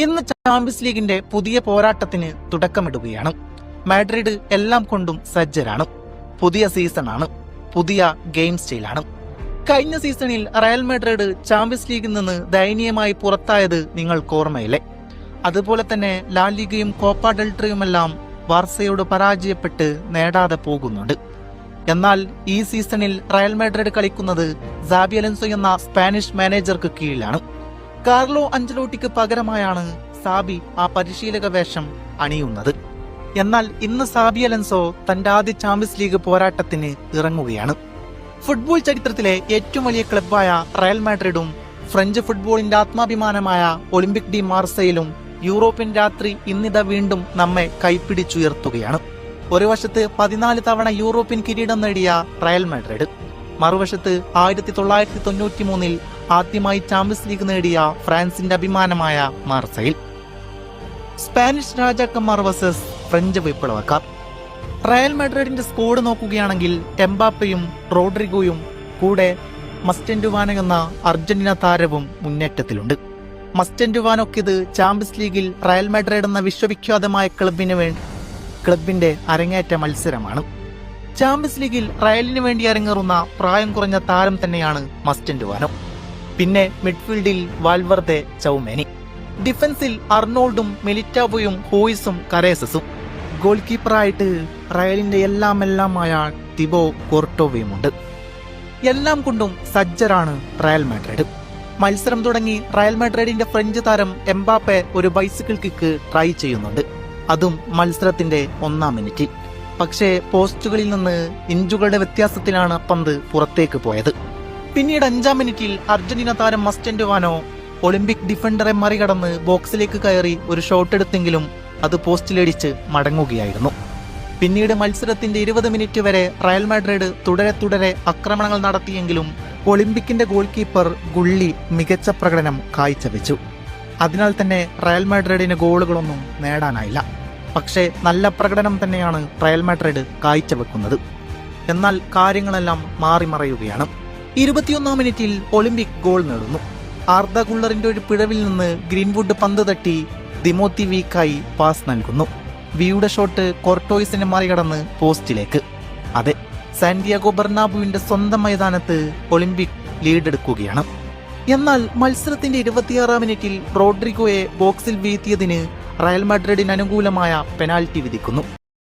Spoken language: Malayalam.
ഇന്ന് ചാമ്പ്യൻസ് ലീഗിന്റെ പുതിയ പോരാട്ടത്തിന് തുടക്കമിടുകയാണ്. മാഡ്രിഡ് എല്ലാം കൊണ്ടും സജ്ജരാണ്. പുതിയ സീസണാണ്, പുതിയ ഗെയിം സ്റ്റൈലാണ്. കഴിഞ്ഞ സീസണിൽ റയൽ മാഡ്രിഡ് ചാമ്പ്യൻസ് ലീഗിൽ നിന്ന് ദയനീയമായി പുറത്തായത് നിങ്ങൾക്ക് ഓർമ്മയില്ലേ? അതുപോലെ തന്നെ ലാ ലീഗയും കോപ്പ ഡെൽട്രയുമെല്ലാം ബാർസയോട് പരാജയപ്പെട്ട് നേടാതെ പോകുന്നുണ്ട്. എന്നാൽ ഈ സീസണിൽ റയൽ മാഡ്രിഡ് കളിക്കുന്നത് സാബി അലോൻസോ എന്ന സ്പാനിഷ് മാനേജർക്ക് കീഴിലാണ്. കാർലോ അഞ്ചലോട്ടിക്ക് പകരമായാണ് സാബി ആ പരിശീലക വേഷം അണിയുന്നത്. എന്നാൽ ഇന്ന് സാബി അലോൻസോ തന്റെ ആദ്യ ചാമ്പ്യൻസ് ലീഗ് പോരാട്ടത്തിന് ഇറങ്ങുകയാണ്. ഫുട്ബോൾ ചരിത്രത്തിലെ ഏറ്റവും വലിയ ക്ലബ്ബായ റയൽ മാഡ്രിഡും ഫ്രഞ്ച് ഫുട്ബോളിന്റെ ആത്മാഭിമാനമായ ഒളിമ്പിക് ഡി മാർസയിലും യൂറോപ്യൻ രാത്രി ഇന്നിത വീണ്ടും നമ്മെ കൈപ്പിടിച്ചുയർത്തുകയാണ്. ഒരു വശത്ത് 14 തവണ യൂറോപ്യൻ കിരീടം നേടിയ റയൽ മാഡ്രിഡ്, മറുവശത്ത് 1993 ആദ്യമായി ചാമ്പ്യൻസ് ലീഗ് നേടിയ ഫ്രാൻസിന്റെ അഭിമാനമായ മാർസയിൽ. സ്പാനിഷ് രാജാക്കന്മാർ വേഴ്സസ് ഫ്രഞ്ച് വിപ്ലവക്കാർ. റയൽ മാഡ്രിഡിന്റെ സ്ക്വാഡ് നോക്കുകയാണെങ്കിൽ എംബാപ്പയും റോഡ്രിഗോയും കൂടെ മസ്റ്റൻഡുവാനോ എന്ന അർജന്റീന താരവും മുന്നേറ്റത്തിലുണ്ട്. മസ്റ്റൻഡുവാനോക്ക് ഇത് ചാമ്പ്യൻസ് ലീഗിൽ റയൽ മാഡ്രിഡ് എന്ന വിശ്വവിഖ്യാതമായ ക്ലബിന്റെ അരങ്ങേറ്റ മത്സരമാണ്. ചാമ്പ്യൻസ് ലീഗിൽ റയലിന് വേണ്ടി അരങ്ങേറുന്ന പ്രായം കുറഞ്ഞ താരം തന്നെയാണ് മസ്റ്റൻഡുവാനോ. പിന്നെ മിഡ്ഫീൽഡിൽ വാൽവർദെ, ചൗമേനി. ഡിഫൻസിൽ അർണോൾഡും മിലിറ്റാവോയും ഹോയിസും കരേസസും. ഗോൾ കീപ്പറായിട്ട് റയലിന്റെ എല്ലാമായ തിബോ കോർട്ടോവയുമുണ്ട്. എല്ലാം കൊണ്ടും സജ്ജരാണ് റയൽ മാഡ്രിഡ്. മത്സരം തുടങ്ങി റയൽ മാഡ്രിഡിന്റെ ഫ്രഞ്ച് താരം എംബാപ്പെ ഒരു ബൈസിക്കിൾ കിക്ക് ട്രൈ ചെയ്യുന്നുണ്ട്, അതും മത്സരത്തിന്റെ 1-ാം മിനിറ്റിൽ. പക്ഷേ പോസ്റ്റുകളിൽ നിന്ന് ഇഞ്ചുകളുടെ വ്യത്യാസത്തിലാണ് പന്ത് പുറത്തേക്ക് പോയത്. പിന്നീട് 5-ാം മിനിറ്റിൽ അർജന്റീന താരം മസ്റ്റൻഡുവാനോ ഒളിമ്പിക് ഡിഫൻഡറെ മറികടന്ന് ബോക്സിലേക്ക് കയറി ഒരു ഷോട്ട് എടുത്തെങ്കിലും അത് പോസ്റ്റിലിടിച്ച് മടങ്ങുകയായിരുന്നു. പിന്നീട് മത്സരത്തിന്റെ 20 മിനിറ്റ് വരെ റയൽ മാഡ്രിഡ് തുടരെ ആക്രമണങ്ങൾ നടത്തിയെങ്കിലും ഒളിമ്പിക്കിന്റെ ഗോൾ കീപ്പർ ഗുള്ളി മികച്ച പ്രകടനം കാഴ്ചവെച്ചു. അതിനാൽ തന്നെ റയൽ മാഡ്രിഡിന് ഗോളുകളൊന്നും നേടാനായില്ല. പക്ഷേ നല്ല പ്രകടനം തന്നെയാണ് റയൽ മാഡ്രിഡ് കാഴ്ചവെക്കുന്നത്. എന്നാൽ കാര്യങ്ങളെല്ലാം മാറിമറയുകയാണ്. 21-ാം മിനിറ്റിൽ ഒളിമ്പിക് ഗോൾ നേടുന്നു. ആർദ ഗുള്ളറിന്റെ ഒരു പിഴവിൽ നിന്ന് ഗ്രീൻവുഡ് പന്ത് തട്ടി തിമോത്തി വീക്കായി പാസ് നൽകുന്നു. വിയുടെ ഷോട്ട് കോർട്ടോയിസിനെ മറികടന്ന് പോസ്റ്റിലേക്ക്. അതെ, സാന്റിയാഗോ ബെർണാബുവിന്റെ സ്വന്തം മൈതാനത്ത് ഒളിമ്പിക് ലീഡെടുക്കുകയാണ്. എന്നാൽ മത്സരത്തിന്റെ 26-ാം മിനിറ്റിൽ റോഡ്രിഗോയെ ബോക്സിൽ വീഴ്ത്തിയതിന് റയൽ മാഡ്രിഡിന് അനുകൂലമായ പെനാൽറ്റി വിധിക്കുന്നു.